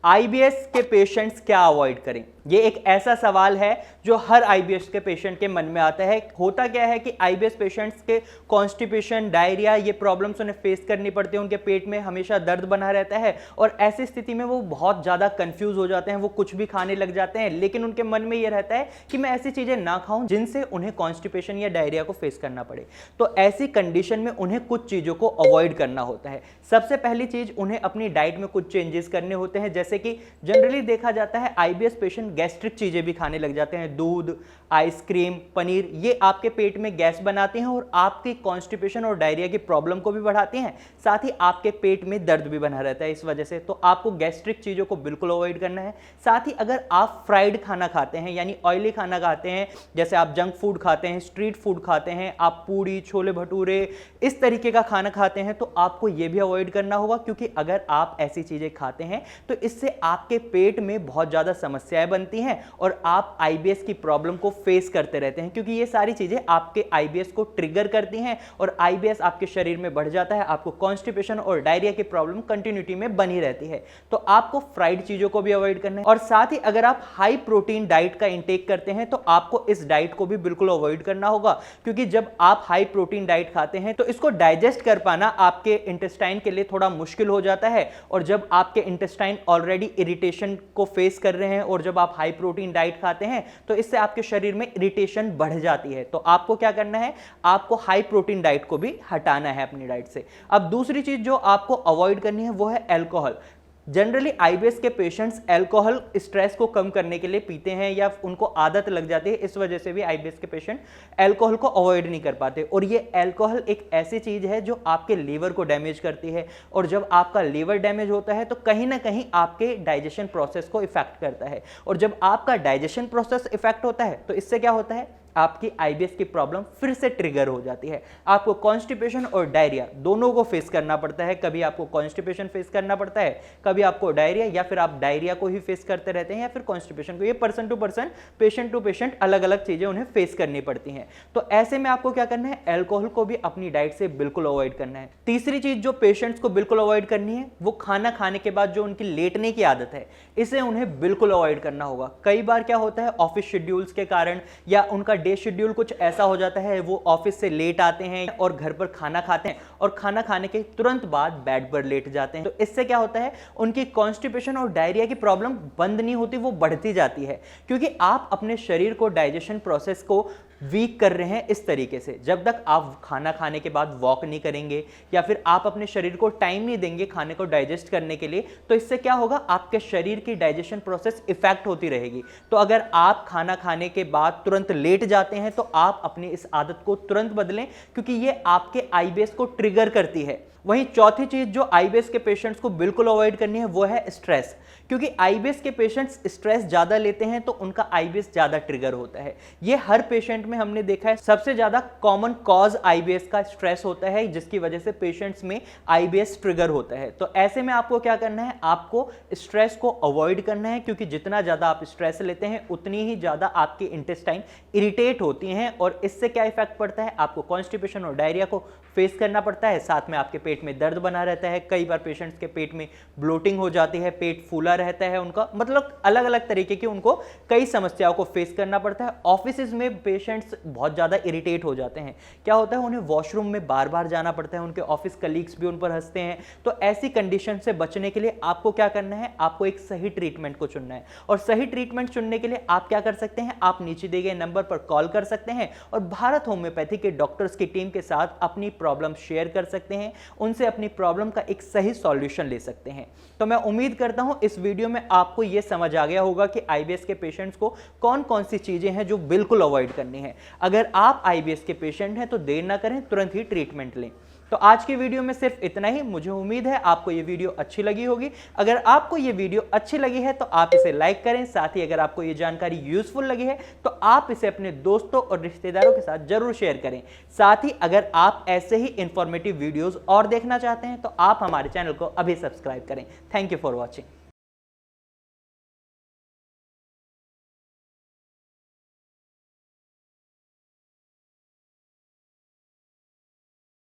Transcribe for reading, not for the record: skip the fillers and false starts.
IBS के patients क्या avoid करें? ये एक ऐसा सवाल है जो हर आईबीएस के पेशेंट के मन में आता है। होता क्या है कि आईबीएस पेशेंट्स के कॉन्स्टिपेशन, डायरिया, ये प्रॉब्लम्स उन्हें फेस करनी पड़ती है। उनके पेट में हमेशा दर्द बना रहता है और ऐसी स्थिति में वो बहुत ज़्यादा कंफ्यूज हो जाते हैं। वो कुछ भी खाने लग जाते हैं, लेकिन उनके मन में ये रहता है कि मैं ऐसी चीज़ें ना खाऊं जिनसे उन्हें कॉन्स्टिपेशन या डायरिया को फेस करना पड़े। तो ऐसी कंडीशन में उन्हें कुछ चीज़ों को अवॉइड करना होता है। सबसे पहली चीज़, उन्हें अपनी डाइट में कुछ चेंजेस करने होते हैं। जैसे कि जनरली देखा जाता है आईबीएस पेशेंट गैस्ट्रिक चीजें भी खाने लग जाते हैं। दूध, आइसक्रीम, पनीर, ये आपके पेट में गैस बनाते हैं और आपकी कॉन्स्टिपेशन और डायरिया की प्रॉब्लम को भी बढ़ाते हैं। साथ ही आपके पेट में दर्द भी बना रहता है इस वजह से। तो आपको गैस्ट्रिक चीजों को बिल्कुल अवॉइड करना है। साथ ही अगर आप फ्राइड खाना खाते हैं यानी ऑयली खाना खाते हैं, जैसे आप जंक फूड खाते हैं, स्ट्रीट फूड खाते हैं, आप पूड़ी, छोले भटूरे, इस तरीके का खाना खाते हैं, तो आपको यह भी अवॉइड करना होगा। क्योंकि अगर आप ऐसी चीजें खाते हैं तो इससे आपके पेट में बहुत ज्यादा समस्याएं बनती हैं और आप आईबीएस की प्रॉब्लम को फेस करते रहते हैं। क्योंकि ये सारी चीजें आपके आईबीएस को ट्रिगर करती हैं और आईबीएस आपके शरीर में बढ़ जाता है। आपको कॉन्स्टिपेशन और डायरिया की प्रॉब्लम कंटिन्यूटी में बनी रहती है। तो आपको फ्राइड चीजों को भी अवॉइड करना है। और साथ ही अगर आप हाई प्रोटीन डाइट का इंटेक करते हैं तो आपको इस डाइट को भी बिल्कुल अवॉइड करना होगा। क्योंकि जब आप हाई प्रोटीन डाइट खाते हैं तो इसको डाइजेस्ट कर पाना आपके इंटेस्टाइन के लिए थोड़ा मुश्किल हो जाता है। और जब आपके इंटेस्टाइन ऑलरेडी इरिटेशन को फेस कर रहे हैं और जब आप हाई प्रोटीन डाइट खाते हैं तो इससे आपके शरीर में इरिटेशन बढ़ जाती है। तो आपको क्या करना है, आपको हाई प्रोटीन डाइट को भी हटाना है अपनी डाइट से। अब दूसरी चीज जो आपको अवॉइड करनी है वो है अल्कोहल। जनरली आईबीएस के पेशेंट्स अल्कोहल स्ट्रेस को कम करने के लिए पीते हैं या उनको आदत लग जाती है। इस वजह से भी आईबीएस के पेशेंट अल्कोहल को अवॉइड नहीं कर पाते। और ये अल्कोहल एक ऐसी चीज है जो आपके लीवर को डैमेज करती है और जब आपका लीवर डैमेज होता है तो कहीं ना कहीं आपके डाइजेशन प्रोसेस को इफेक्ट करता है। और जब आपका डाइजेशन प्रोसेस इफेक्ट होता है तो इससे क्या होता है, आपकी आईबीएस की प्रॉब्लम फिर से ट्रिगर हो जाती है। आपको कॉन्स्टिपेशन और डायरिया दोनों को फेस करना पड़ता है। कभी आपको कॉन्स्टिपेशन फेस करना पड़ता है, कभी आपको डायरिया, या फिर आप डायरिया को ही फेस करते रहते हैं या फिर कॉन्स्टिपेशन को। ये person to person, patient to patient अलग अलग चीजें उन्हें फेस करनी पड़ती हैं। तो ऐसे में आपको क्या करना है, अल्कोहल को भी अपनी डाइट से बिल्कुल अवॉइड करना है। तीसरी चीज जो पेशेंट्स को बिल्कुल अवॉइड करनी है वो खाना खाने के बाद जो उनकी लेटने की आदत है, इसे उन्हें बिल्कुल अवॉइड करना होगा। कई बार क्या होता है, ऑफिस शेड्यूल्स के कारण या उनका डे शेड्यूल कुछ ऐसा हो जाता है, वो ऑफिस से लेट आते हैं और घर पर खाना खाते हैं और खाना खाने के तुरंत बाद बेड पर लेट जाते हैं। तो इससे क्या होता है, उनकी कॉन्स्टिपेशन और डायरिया की प्रॉब्लम बंद नहीं होती, वो बढ़ती जाती है। क्योंकि आप अपने शरीर को, डाइजेशन प्रोसेस को वीक कर रहे हैं इस तरीके से। जब तक आप खाना खाने के बाद वॉक नहीं करेंगे या फिर आप अपने शरीर को टाइम नहीं देंगे खाने को डाइजेस्ट करने के लिए, तो इससे क्या होगा, आपके शरीर की डाइजेशन प्रोसेस इफेक्ट होती रहेगी। तो अगर आप खाना खाने के बाद तुरंत लेट जाते हैं तो आप अपनी इस आदत को तुरंत बदलें, क्योंकि ये आपके आईबीएस को ट्रिगर करती है। वहीं चौथी चीज जो आईबीएस के पेशेंट्स को बिल्कुल अवॉइड करनी है वो है स्ट्रेस। क्योंकि आईबीएस के पेशेंट्स स्ट्रेस ज्यादा लेते हैं तो उनका आईबीएस ज्यादा ट्रिगर होता है। ये हर पेशेंट में हमने देखा है। सबसे ज्यादा कॉमन कॉज आईबीएस का स्ट्रेस होता है, जिसकी वजह से पेशेंट्स में आईबीएस ट्रिगर होता है। तो ऐसे में आपको क्या करना है, आपको स्ट्रेस को अवॉइड करना है। क्योंकि जितना ज्यादा आप स्ट्रेस लेते हैं उतनी ही ज्यादा आपकी इंटेस्टाइन इरिटेट होती हैं और इससे क्या इफेक्ट पड़ता है, आपको कॉन्स्टिपेशन और डायरिया को फेस करना पड़ता है। साथ में आपके पेट में दर्द बना रहता है। कई बार पेशेंट्स के पेट में ब्लोटिंग हो जाती है, पेट फूला रहता है उनका, मतलब अलग अलग तरीके की उनको कई समस्याओं को फेस करना पड़ता है। ऑफिसेज में पेशेंट्स बहुत ज्यादा इरिटेट हो जाते हैं। क्या होता है, उन्हें वॉशरूम में बार बार जाना पड़ता है, उनके ऑफिस कलीग्स भी उन पर हंसते हैं। तो ऐसी कंडीशन से बचने के लिए आपको क्या करना है, आपको एक सही ट्रीटमेंट को चुनना है। और सही ट्रीटमेंट चुनने के लिए आप क्या कर सकते हैं, आप नीचे दिए गए नंबर पर कॉल कर सकते हैं और भारत होम्योपैथी के डॉक्टर्स की टीम के साथ अपनी प्रॉब्लम शेयर कर सकते हैं, उनसे अपनी प्रॉब्लम का एक सही सॉल्यूशन ले सकते हैं। तो मैं उम्मीद करता हूं इस वीडियो में आपको यह समझ आ गया होगा कि आईबीएस के पेशेंट्स को कौन कौन सी चीजें हैं जो बिल्कुल अवॉइड करनी है। अगर आप आईबीएस के पेशेंट हैं तो देर ना करें, तुरंत ही ट्रीटमेंट लें। तो आज की वीडियो में सिर्फ इतना ही। मुझे उम्मीद है आपको ये वीडियो अच्छी लगी होगी। अगर आपको ये वीडियो अच्छी लगी है तो आप इसे लाइक करें। साथ ही अगर आपको ये जानकारी यूजफुल लगी है तो आप इसे अपने दोस्तों और रिश्तेदारों के साथ जरूर शेयर करें। साथ ही अगर आप ऐसे ही इंफॉर्मेटिव वीडियोस और देखना चाहते हैं तो आप हमारे चैनल को अभी सब्सक्राइब करें। Thank you for watching.